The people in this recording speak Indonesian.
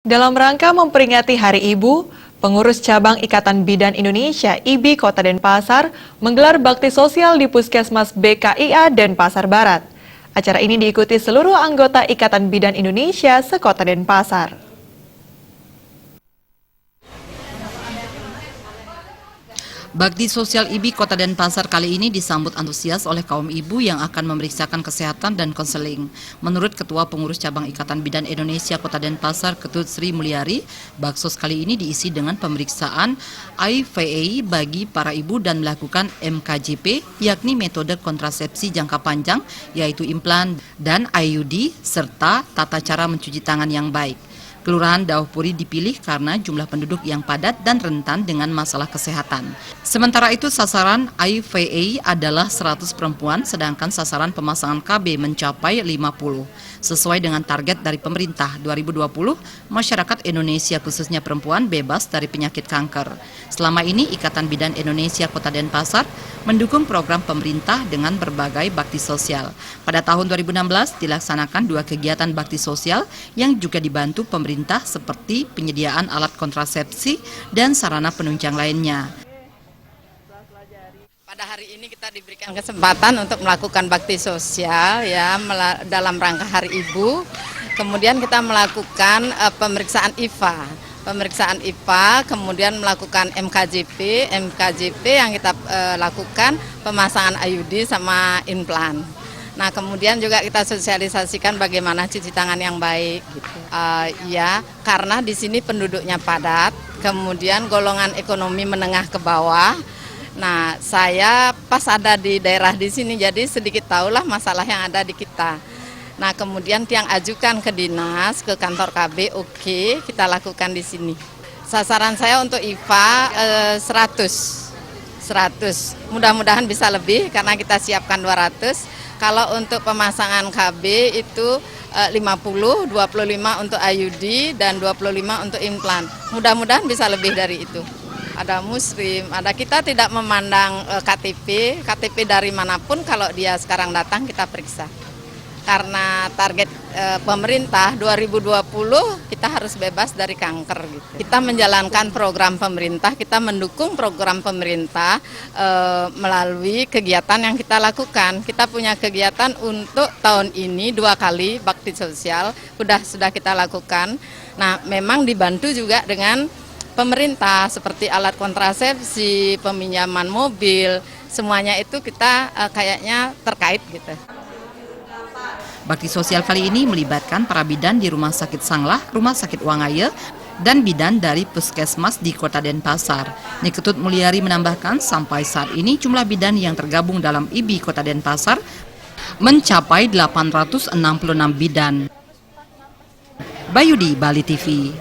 Dalam rangka memperingati Hari Ibu, pengurus cabang Ikatan Bidan Indonesia IBI Kota Denpasar menggelar bakti sosial di Puskesmas BKIA Denpasar Barat. Acara ini diikuti seluruh anggota Ikatan Bidan Indonesia se-Kota Denpasar. Bakti sosial IBI Kota Denpasar kali ini disambut antusias oleh kaum ibu yang akan memeriksakan kesehatan dan konseling. Menurut Ketua Pengurus Cabang Ikatan Bidan Indonesia Kota Denpasar, Ketut Sri Mulyari, baksos kali ini diisi dengan pemeriksaan IVA bagi para ibu dan melakukan MKJP, yakni metode kontrasepsi jangka panjang, yaitu implan dan IUD, serta tata cara mencuci tangan yang baik. Kelurahan Daohpuri dipilih karena jumlah penduduk yang padat dan rentan dengan masalah kesehatan. Sementara itu sasaran IVA adalah 100 perempuan, sedangkan sasaran pemasangan KB mencapai 50. Sesuai dengan target dari pemerintah 2020, masyarakat Indonesia khususnya perempuan bebas dari penyakit kanker. Selama ini Ikatan Bidan Indonesia Kota Denpasar mendukung program pemerintah dengan berbagai bakti sosial. Pada tahun 2016 dilaksanakan 2 kegiatan bakti sosial yang juga dibantu pemerintah seperti penyediaan alat kontrasepsi dan sarana penunjang lainnya. Pada hari ini kita diberikan kesempatan untuk melakukan bakti sosial ya dalam rangka Hari Ibu. Kemudian kita melakukan pemeriksaan IVA, kemudian melakukan MKJP yang kita lakukan pemasangan IUD sama implan. Nah, kemudian juga kita sosialisasikan bagaimana cuci tangan yang baik gitu. Ya, karena di sini penduduknya padat, kemudian golongan ekonomi menengah ke bawah. Nah, saya pas ada di daerah di sini, jadi sedikit tahulah masalah yang ada di kita. Nah, kemudian yang ajukan ke dinas, ke kantor KB, oke, kita lakukan di sini. Sasaran saya untuk IVA 100. Mudah-mudahan bisa lebih karena kita siapkan 200. Kalau untuk pemasangan KB itu 50, 25 untuk IUD dan 25 untuk implan. Mudah-mudahan bisa lebih dari itu. Ada muslim, kita tidak memandang KTP dari manapun, kalau dia sekarang datang kita periksa. Karena target pemerintah 2020 kita harus bebas dari kanker gitu. Kita menjalankan program pemerintah, kita mendukung program pemerintah melalui kegiatan yang kita lakukan. Kita punya kegiatan untuk tahun ini 2 kali bakti sosial sudah kita lakukan. Nah, memang dibantu juga dengan pemerintah seperti alat kontrasepsi, peminjaman mobil, semuanya itu kita kayaknya terkait gitu. Bakti sosial kali ini melibatkan para bidan di Rumah Sakit Sanglah, Rumah Sakit Wangaya, dan bidan dari Puskesmas di Kota Denpasar. Ketut Mulyari menambahkan sampai saat ini jumlah bidan yang tergabung dalam IBI Kota Denpasar mencapai 866 bidan. Bayudi, Bali TV.